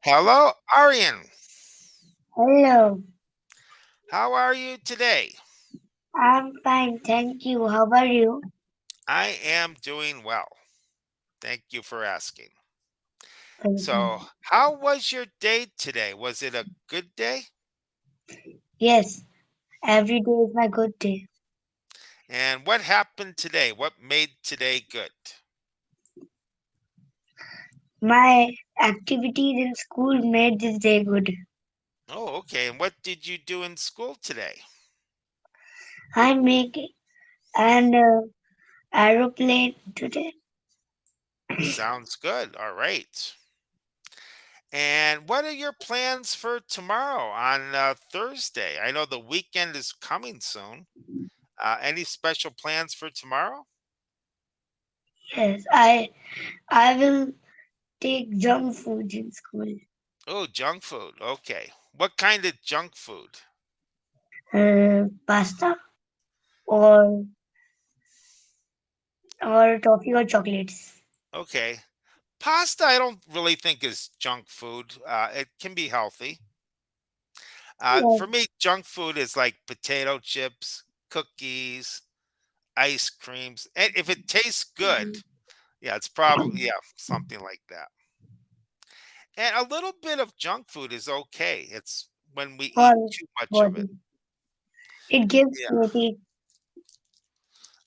Hello, Aryan. Hello, How are you today? I'm fine, thank you. How are you? I am doing well. Thank you for asking. So, Welcome. how was your day today? Was it a good day? Yes, every day is my good day. And what happened today? What made today good? My activities in school made this day good. Oh, okay. And what did you do in school today? I make an aeroplane today. Sounds good. All right. And what are your plans for tomorrow on Thursday? I know the weekend is coming soon. Any special plans for tomorrow? Yes, I will take junk food in school. Oh, junk food. Okay. What kind of junk food? Pasta or toffee or chocolates. Okay. Pasta, I don't really think is junk food. It can be healthy. Yes. For me, junk food is like potato chips, cookies, ice creams. And if it tastes good, yeah, it's probably, yeah, something like that. And a little bit of junk food is okay. It's when we eat For too much of it. body. It gives Yeah. protein.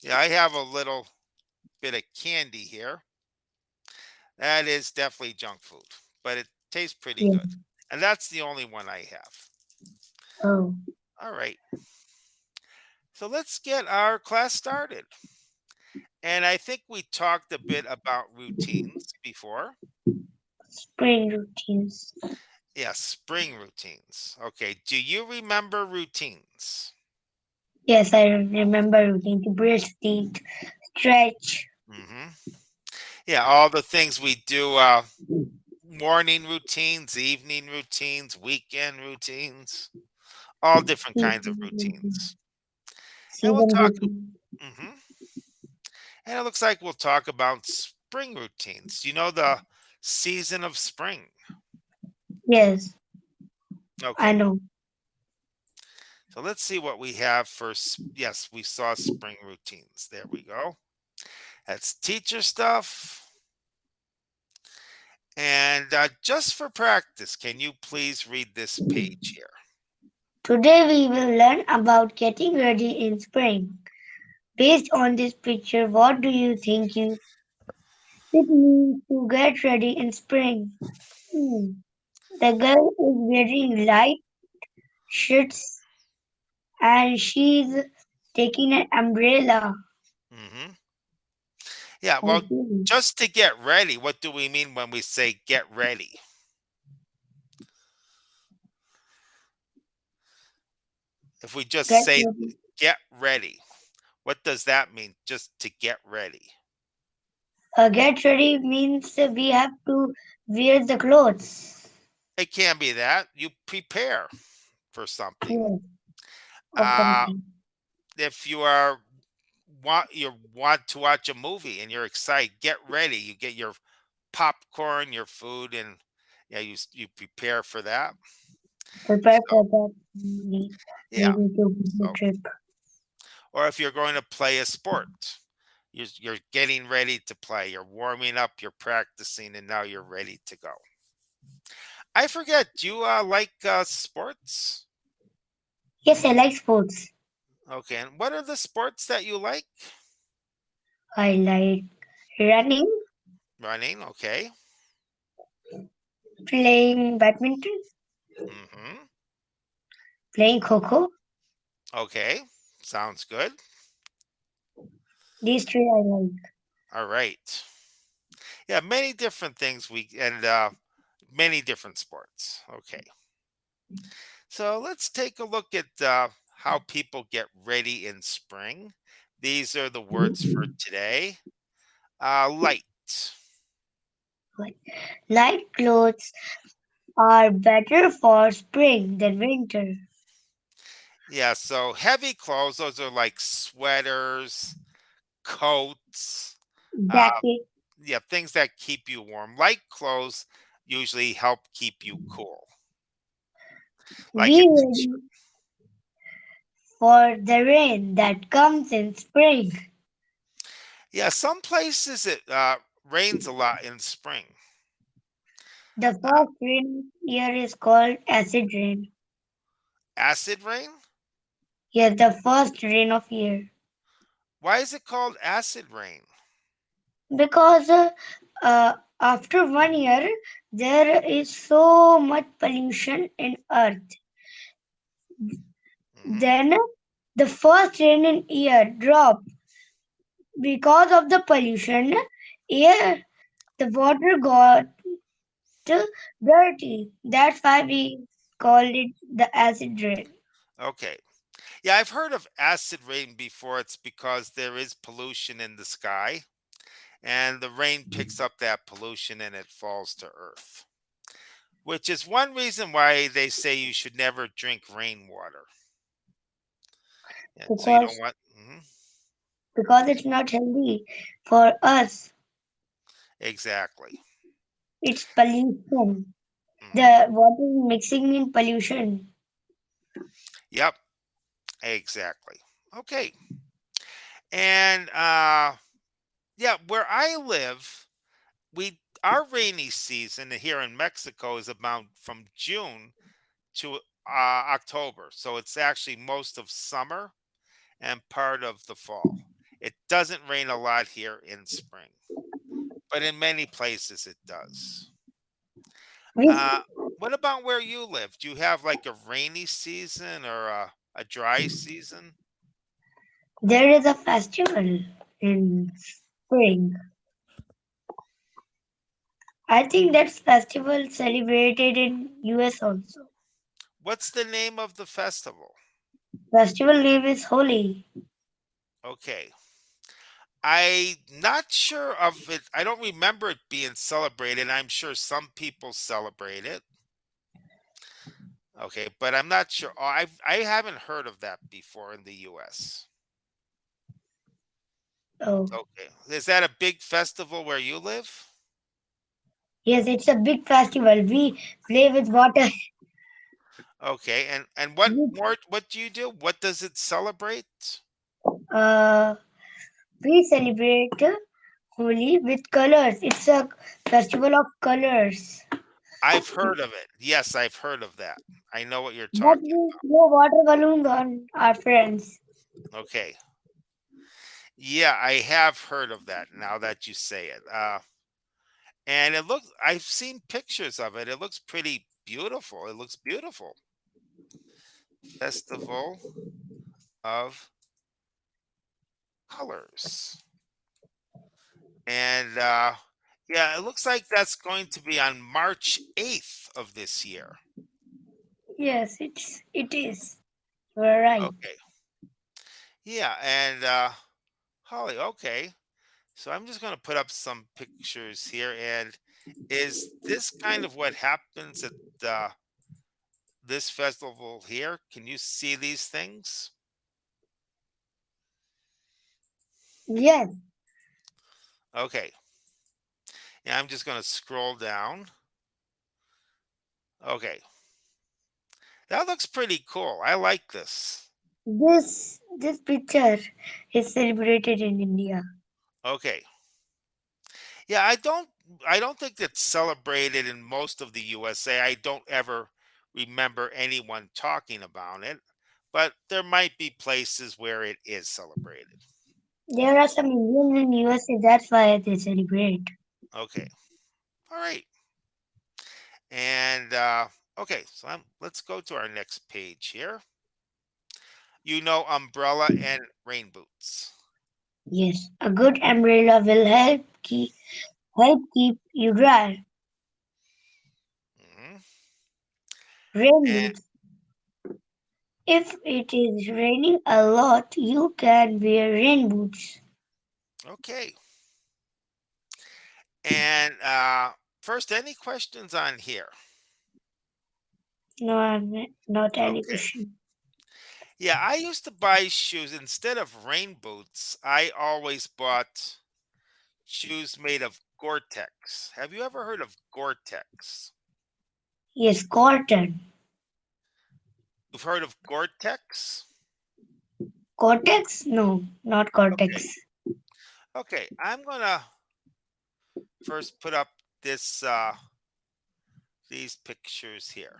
Yeah, I have a little bit of candy here. That is definitely junk food, but it tastes pretty Yes. good. And that's the only one I have. Oh, All right. So let's get our class started. And I think we talked a bit about routines before. spring routines. Yes, spring routines. Okay. Do you remember routines? Yes, I remember routine to brush teeth, stretch. Hmm. Yeah, all the things we do morning routines, evening routines, weekend routines, all different kinds of routines. And we'll Season talk. routine. Mhm. And it looks like we'll talk about spring routines. You know the season of spring. Yes, I Okay. know. So let's see what we have for. Yes, we saw spring routines. There we go. That's teacher stuff. And just for practice, can you please read this page here? Today we will learn about getting ready in spring. Based on this picture, what do you think it means to get ready in spring? Hmm. The girl is wearing light shirts and she's taking an umbrella. Hmm. Yeah, well, Okay. just to get ready, what do we mean when we say get ready? If we just Get say ready. get ready, what does that mean? Just to get ready. Get ready means we have to wear the clothes. It can be that you prepare for something. Yes, or Uh, something. if you want to watch a movie and you're excited, get ready. You get your popcorn, your food, and yeah, you prepare for that. Prepare So for that maybe, yeah, maybe to the so trip. or if you're going to play a sport, you're getting ready to play. You're warming up, you're practicing, and now you're ready to go. I forget. Do you like sports? Yes, I like sports. Okay, and what are the sports that you like? I like running, Running. Okay. playing badminton, Mm-hmm. playing kho. Okay. Sounds good. These three I like. All right. Yeah, many different things we and many different sports. Okay. So let's take a look at how people get ready in spring. These are the words for today. Light. Like, light clothes are better for spring than winter. Yeah, so heavy clothes, those are like sweaters, coats, uh, Jacket, yeah, things that keep you warm. Light clothes, usually help keep you cool, like a Be t-shirt. ready for the rain that comes in spring. Yeah, some places it rains a lot in spring. The Uh, first rain here is called acid rain. acid rain? Yes, the first rain of year. Why is it called acid rain? Because after 1 year, there is so much pollution in earth. Hmm. Then the first rain in year drop because of the pollution. Air, the water got dirty. That's why we call it the acid rain. Okay. Yeah, I've heard of acid rain before. It's because there is pollution in the sky, and the rain picks up that pollution and it falls to earth, which is one reason why they say you should never drink rainwater. Yeah, so you don't because want. Mhm. because it's not healthy for us. Exactly. It's pollution. Hmm. The water mixing in pollution. Yep, exactly. Okay. And yeah, where I live, we our rainy season here in Mexico is about from June to October. So it's actually most of summer and part of the fall. It doesn't rain a lot here in spring, but in many places it does. We, Uh, what about where you live? Do you have like a rainy season or a dry season? there is a festival in spring. I think that's festival celebrated in US also. What's the name of the festival? Festival name is Holi. Okay. I'm not sure of it. I don't remember it being celebrated. I'm sure some people celebrate it. Okay, but I'm not sure. Oh, I haven't heard of that before in the US. Oh, Okay. Is that a big festival where you live? yes, it's a big festival. We play with water. Okay. And what We, more what do you do? What does it celebrate? uh, we celebrate Holi with colors. It's a festival of colors. I've heard of it. Yes, I've heard of that. I know what you're But talking we throw water balloons on our friends. about. Okay. Yeah, I have heard of that now that you say it. And it looks I've seen pictures of it. It looks pretty beautiful. It looks beautiful. Festival of Colors. And yeah, it looks like that's going to be on March 8th of this year. Yes, it is. You're right. Okay. Yeah, and Holly, okay. So I'm just going to put up some pictures here. And is this kind of what happens at uh, this festival here? Can you see these things? Yes, Okay. Yeah, I'm just going to scroll down. Okay. That looks pretty cool. I like this. this picture is celebrated in India. Okay. Yeah, I don't think it's celebrated in most of the USA. I don't ever remember anyone talking about it, but there might be places where it is celebrated. There are some Indians in USA. That's why they celebrate. Okay. All right. And okay, so let's go to our next page here. You know umbrella and rain boots. Yes, a good umbrella will help keep you dry. Hmm. Rain And boots. If it is raining a lot, you can wear rain boots. okay. And first, any questions on here? No, not any Okay. question. Yeah, I used to buy shoes instead of rain boots. I always bought shoes made of Gore-Tex. Have you ever heard of Gore-Tex? Yes, cotton. You've heard of Gore-Tex? Cortex? No, not Okay. cortex. Okay. I'm gonna first put up this these pictures here.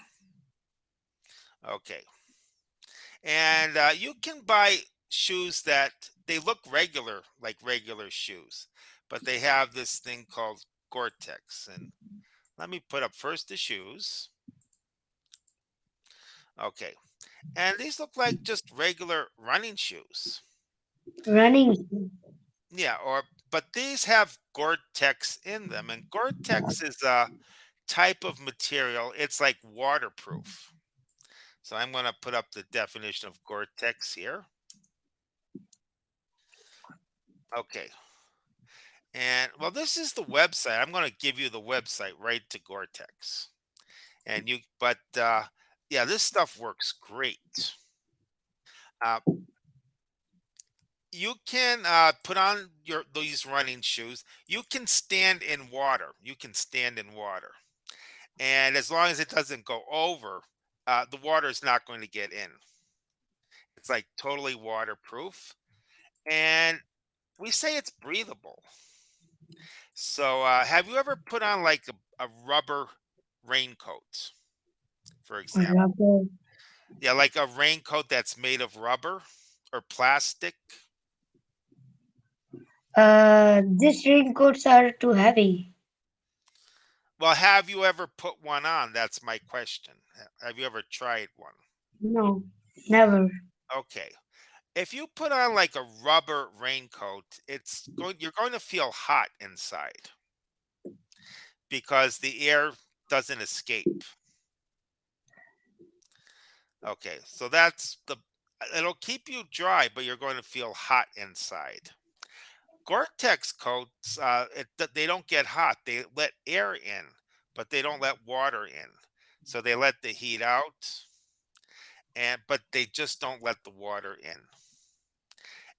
Okay. And you can buy shoes that they look regular, like regular shoes, but they have this thing called Gore-Tex. And let me put up first the shoes. Okay. And these look like just regular running shoes. Running shoe. Yeah, or but these have Gore-Tex in them, and Gore-Tex is a type of material. It's like waterproof. So I'm going to put up the definition of Gore-Tex here. Okay. And well, this is the website. I'm going to give you the website right to Gore-Tex. And you but yeah, this stuff works great. Uh, you can put on your these running shoes. You can stand in water. You can stand in water. And as long as it doesn't go over, the water is not going to get in. It's like totally waterproof, and we say it's breathable. So, have you ever put on like a rubber raincoat, for example? Rubber. Yeah, like a raincoat that's made of rubber or plastic. These raincoats are too heavy. Well, have you ever put one on? That's my question. Have you ever tried one? No, never. Okay. If you put on like a rubber raincoat, you're going to feel hot inside because the air doesn't escape. Okay, so that's the it'll keep you dry, but you're going to feel hot inside. Gore-Tex coats, they don't get hot. They let air in, but they don't let water in. So they let the heat out, and but they just don't let the water in.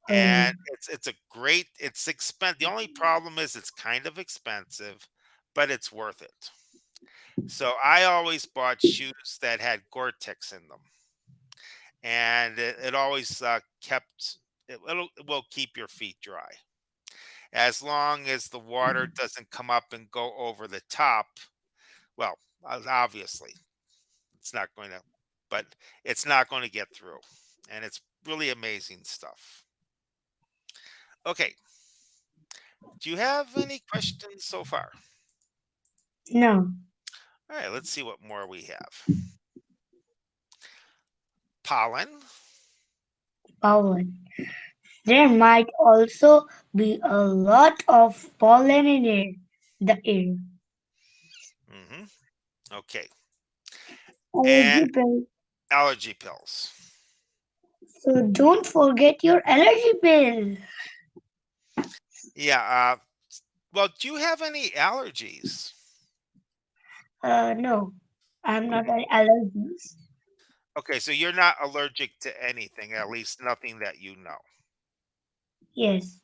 Oh, And it's a great it's expensive. The only problem is it's kind of expensive, but it's worth it. So I always bought shoes that had Gore-Tex in them, and it always it will keep your feet dry as long as the water doesn't come up and go over the top. Well, obviously it's not going to, but it's not going to get through, and it's really amazing stuff. Okay, do you have any questions so far? no, All right, let's see what more we have. Pollen. pollen. There might also be a lot of pollen in the air. Hmm. Okay, and Allergy pill. allergy pills. So don't forget your allergy pill. Yeah. Well, do you have any allergies? No, I'm not an allergies. Okay, so you're not allergic to anything, at least nothing that you know. Yes,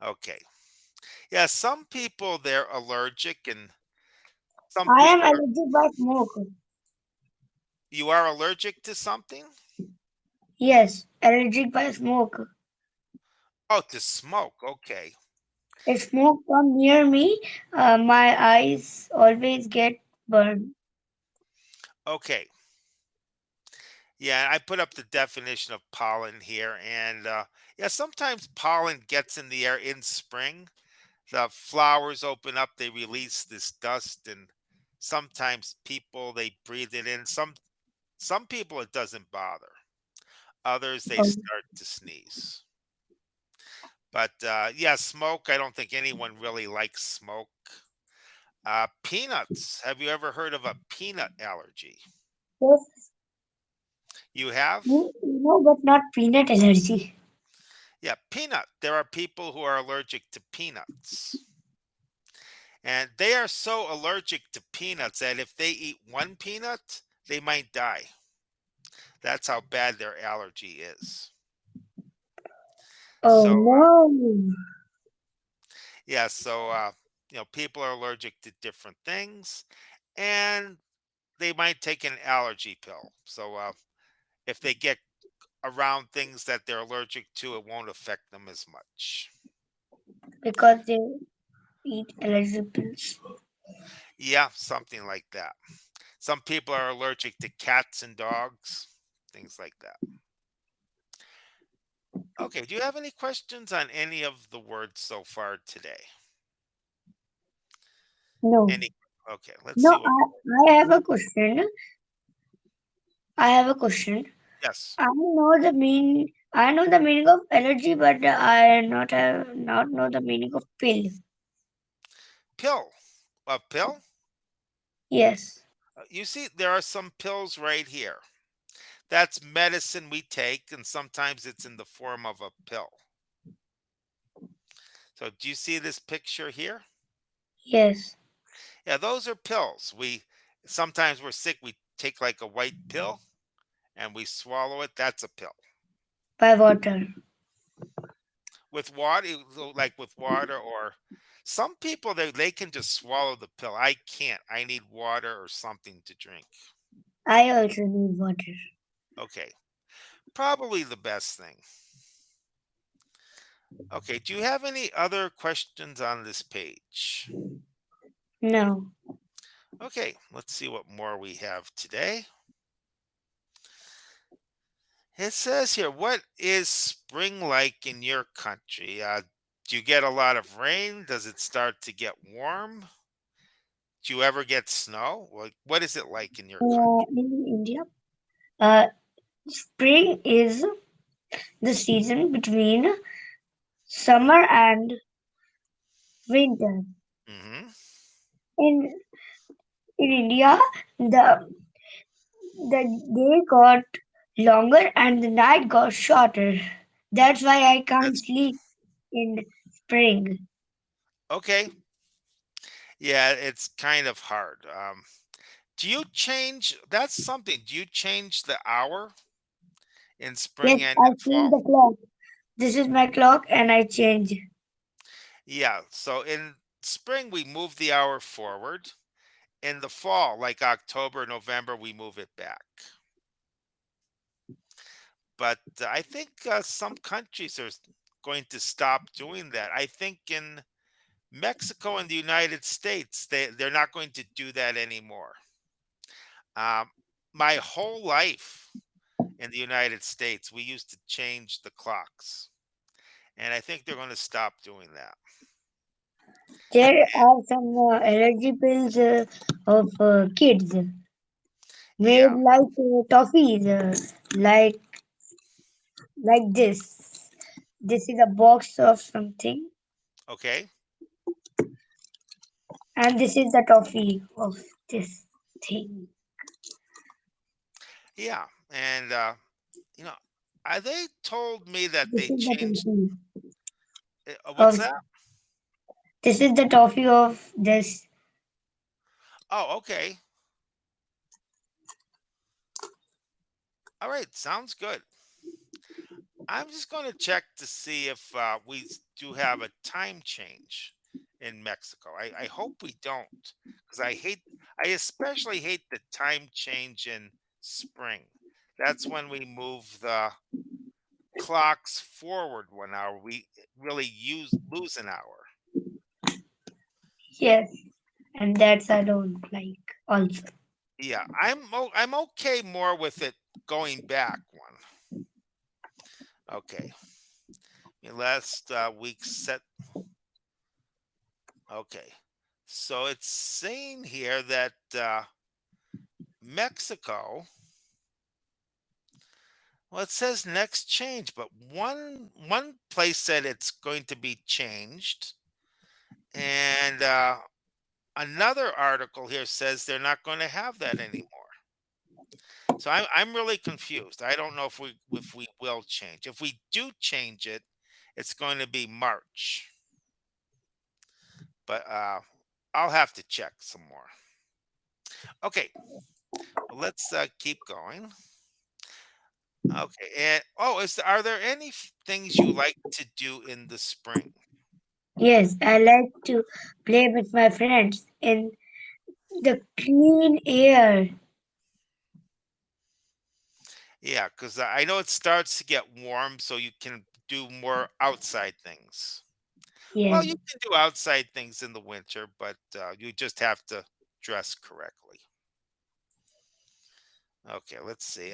Okay. Yeah, some people they're allergic, and some I am people are. allergic by smoke. You are allergic to something? Yes, allergic by smoke. Oh, to smoke. Okay. If smoke come near me, my eyes always get burned. Okay. Yeah, I put up the definition of pollen here, and yeah, sometimes pollen gets in the air in spring. The flowers open up, they release this dust, and sometimes people they breathe it in. Some people it doesn't bother. Others they Oh, start to sneeze. But yeah, smoke. I don't think anyone really likes smoke. Peanuts. Have you ever heard of a peanut allergy? yes, You have? you know, but not peanut allergy. Yeah, peanut. There are people who are allergic to peanuts. And they are so allergic to peanuts that if they eat one peanut, they might die. That's how bad their allergy is. Oh So, no. yeah, so People are allergic to different things, and they might take an allergy pill. So if they get around things that they're allergic to, it won't affect them as much. because they eat allergy pills. Yeah, something like that. Some people are allergic to cats and dogs, things like that. Okay, do you have any questions on any of the words so far today? No. Any? Okay, let's No, see what. I have a question. I have a question. Yes, I know the meaning of allergy, but I not know the meaning of pill. pill. A pill? Yes. You see, there are some pills right here. That's medicine we take, and sometimes it's in the form of a pill. So, do you see this picture here? Yes. Yeah, those are pills. We sometimes we're sick, we take like a white pill and we swallow it. That's a pill. By water. With water, like with water, or some people they can just swallow the pill. I can't. I need water or something to drink. I also need water. Okay, probably the best thing. Okay, do you have any other questions on this page? No. Okay, let's see what more we have today. It says here, what is spring like in your country? Do you get a lot of rain? Does it start to get warm? Do you ever get snow? What is it like in your country? In India, uh, spring is the season between summer and winter. Hmm. In in India, the the day got longer and the night got shorter. That's why I can't That's sleep in spring. okay. Yeah, it's kind of hard. Do you change? That's something. Do you change the hour in Yes, spring and I in change fall? the clock. This is my clock and I change. Yeah. So in spring we move the hour forward. In the fall, like October, November, we move it back. But I think some countries are going to stop doing that. I think in Mexico and the United States, they're not going to do that anymore. Um, my whole life in the United States, we used to change the clocks, and I think they're going to stop doing that. There are some allergy pills of kids made Yeah. like toffees, like this. This is a box of something, Okay. and this is the toffee of this thing. Yeah. And you know, they told me that This they is the changed. toffee What's of that? this is the toffee of this. Oh, okay. All right. Sounds good. I'm just going to check to see if do have a time change in Mexico. I hope we don't, because I especially hate the time change in spring. That's when we move the clocks forward 1 hour. We really lose an hour. Yes, and that's I don't like also. Yeah, I'm okay more with it going back one. Okay, last week set. Okay, so it's saying here that Mexico. Well, it says next change, but one place said it's going to be changed, and another article here says they're not going to have that anymore. So I'm really confused. I don't know if we will change. If we do change it, it's going to be March, but I'll have to check some more. Okay, well, let's keep going. Okay, and are there any things you like to do in the spring? Yes, I like to play with my friends in the clean air. Yeah, because I know it starts to get warm, so you can do more outside things. Well, Yes, you can do outside things in the winter, but you just have to dress correctly. Okay, let's see.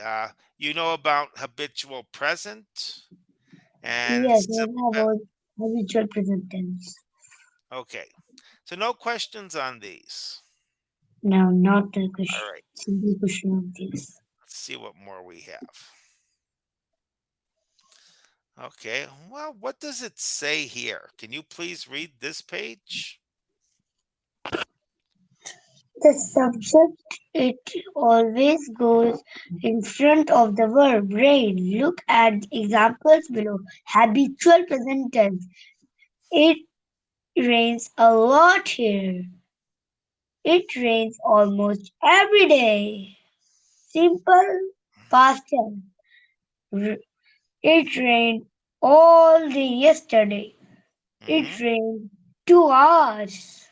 You know about habitual present and yes, I simple know past. about habitual present tense. Okay, so no questions on these. No, not the All question, right, simple question of this. let's see what more we have. Okay, well, what does it say here? Can you please read this page? The subject, it always goes in front of the verb rain. Look at examples below. Habitual present tense. It rains a lot here. It rains almost every day. Simple past tense. R- It rained all day yesterday. It Hmm. rained 2 hours.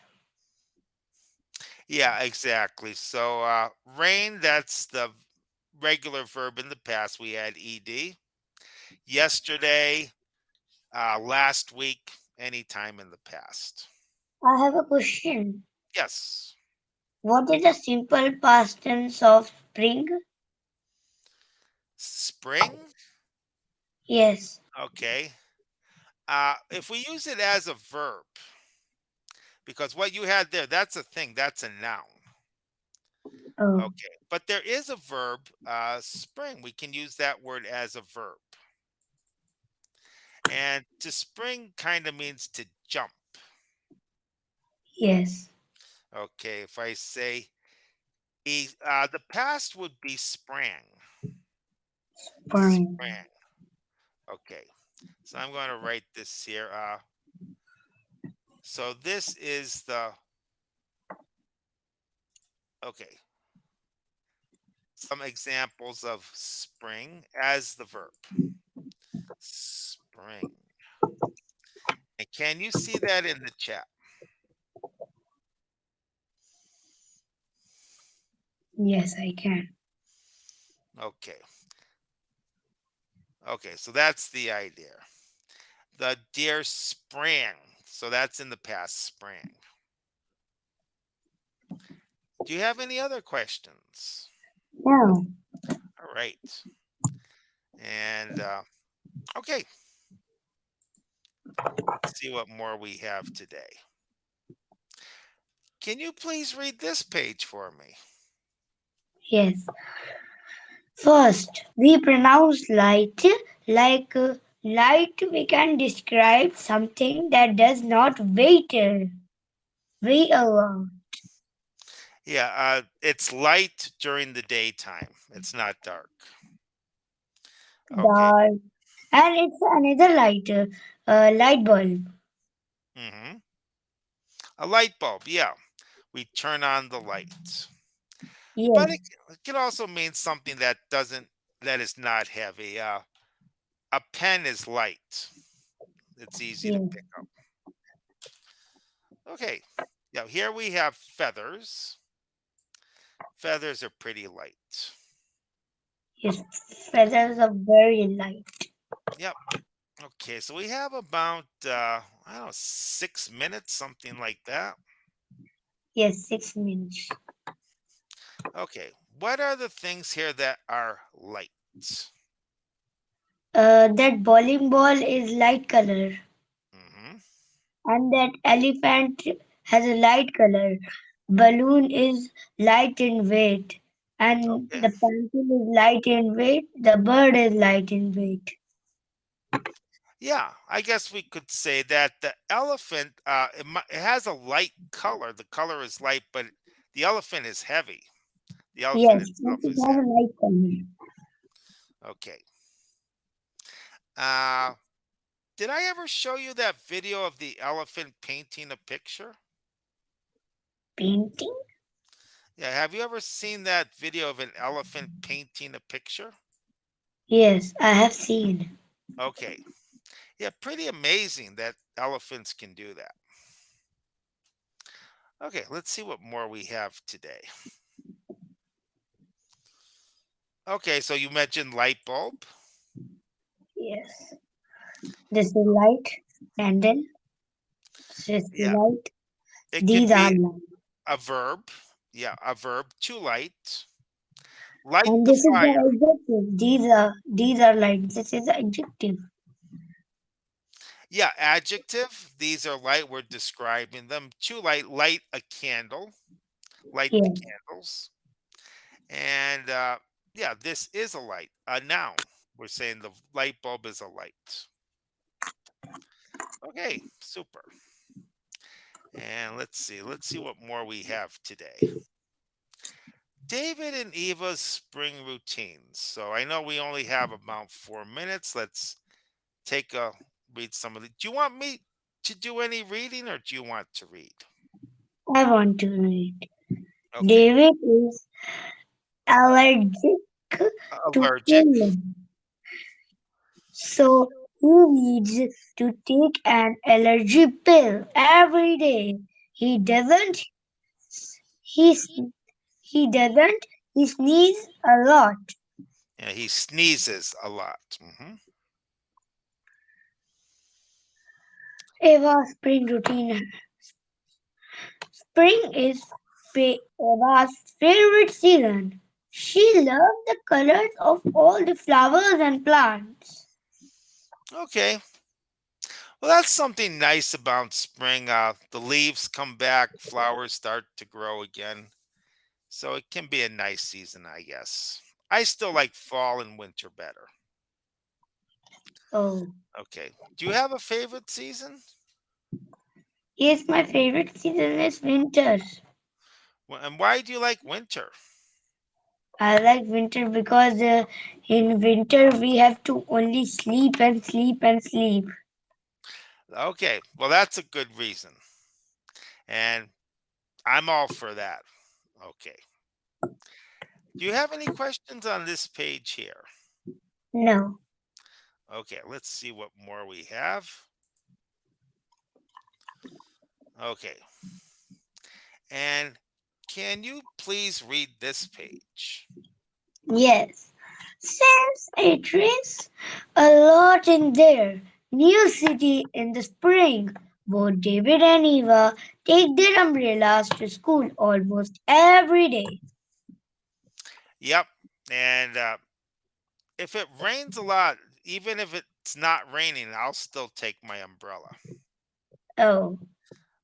Yeah, exactly. So, rain, that's the regular verb in the past. We had ed. Yesterday, last week, anytime in the past. I have a question. Yes. What is the simple past tense of spring? Spring. Yes. Okay. If we use it as a verb, because what you had there, that's a thing, that's a noun. Oh, Okay. But there is a verb, spring. We can use that word as a verb. And to spring kind of means to jump. yes. Okay. If I say, the past would be sprang. To Spring. sprang. Okay. So I'm going to write this here. So this is the, okay, some examples of spring as the verb. Spring. And can you see that in the chat? Yes, I can. Okay. Okay. So that's the idea. The deer sprang. So that's in the past, sprang. Do you have any other questions? Now, All right. And okay, let's see what more we have today. Can you please read this page for me? yes. First, we pronounce light light. We can describe something that does not weigh a lot. Yeah, it's light during the daytime. It's not dark. Okay. Dark. And it's another light bulb. Hmm. A light bulb. Yeah, we turn on the light. But Yes, it can also mean something that doesn't, that is not heavy. A pen is light. It's easy to yes, pick up. Okay. Now here we have feathers. Feathers are pretty light. yes. Feathers are very light. Yep. Okay, so we have about I don't know, 6 minutes, something like that. Yes, 6 minutes. Okay, what are the things here that are light? That bowling ball is light color, Hmm. and that elephant has a light color. Balloon is light in weight, and Okay. the pencil is light in weight. The bird is light in weight. Yeah, I guess we could say that the elephant, it has a light color. The color is light, but the elephant is heavy. The elephant Yes, but itself it is has a heavy. light color. Okay. Uh, did I ever show you that video of the elephant painting a picture? Painting? Yeah, have you ever seen that video of an elephant painting a picture? Yes, I have seen. Okay. Yeah, pretty amazing that Elephants can do that. Okay, let's see what more we have today. Okay, so you mentioned light bulb. Yes. This is light, and then this is Yeah, light. it can These are be light. a verb. Yeah, a verb to light. Light And the this is the fire. adjective. These are light. This is the adjective. Yeah, adjective. These are light. We're describing them. To light, light a candle. Light the Yes. candles. And yeah, this is a light, a noun. We're saying the light bulb is a light. Okay, super. And let's see what more we have today. David and Eva's spring routines. So I know we only have about 4 minutes. Let's take a read some of the. Do you want me to do any reading or do you want to read? I want to read. Okay. David is allergic to Allergic. pollen, so he needs to take an allergy pill every day. He doesn't. He he doesn't. He sneezes a lot. Yeah, he sneezes a lot. Eva's spring routine. Spring is Eva's favorite season. She loves the colors of all the flowers and plants. Okay. Well, that's something nice about spring. The leaves come back, flowers start to grow again. So it can be a nice season, I guess. I still like fall and winter better. Oh, Okay. Do you have a favorite season? yes, my favorite season is winter. And why do you like winter? I like winter because in winter we have to only sleep and sleep and sleep. Okay. Well, that's a good reason. And I'm all for that. Okay. Do you have any questions on this page here? No. Okay. Let's see what more we have. Okay. And can you please read this page? Yes. Since it rains a lot in their new city in the spring, both David and Eva take their umbrellas to school almost every day. Yep. And if it rains a lot, even if it's not raining, I'll still take my umbrella. Oh,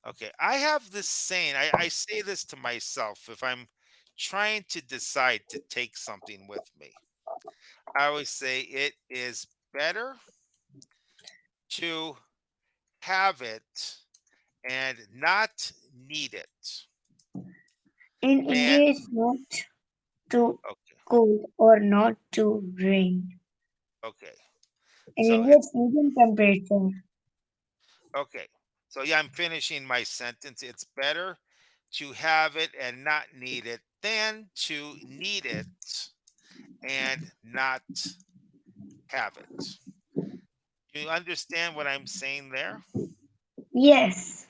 Okay. I have this saying, I say this to myself if I'm trying to decide to take something with me. I always say it is better to have it and not need it. in And English, not too okay, cold or not too rain. okay. In So India, it's it's medium temperature. okay. So yeah, I'm finishing my sentence. It's better to have it and not need it than to need it and not have it. You understand what I'm saying there? Yes,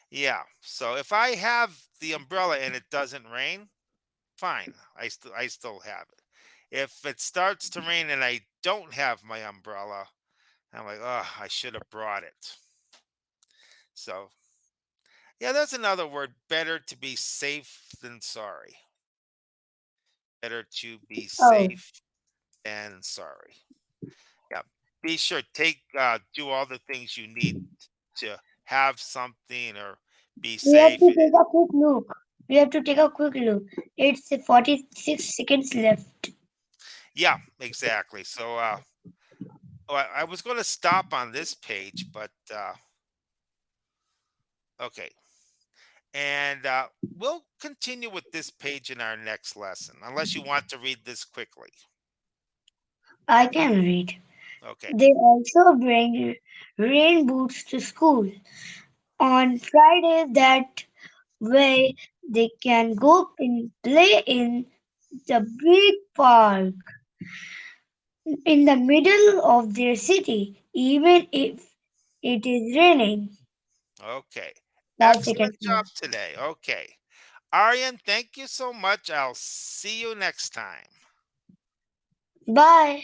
Yeah. So if I have the umbrella and it doesn't rain, fine. I still have it. If it starts to rain and I don't have my umbrella, I'm like, oh, I should have brought it. So yeah, that's another word. Better to be safe than sorry. Better to be oh, safe than sorry. Yeah. Be sure do all the things you need to have something or be we have safe. to take a quick look. We have to take a quick look. It's 46 seconds left. Yeah, exactly. So I was going to stop on this page, but okay. And we'll continue with this page in our next lesson, unless you want to read this quickly. I can read. Okay. They also bring rain boots to school. On Fridays, that way they can go and play in the big park in the middle of their city, even if It is raining. Okay. 5 seconds Excellent more. job today. Okay. Aryan, thank you so much. I'll see you next time. Bye.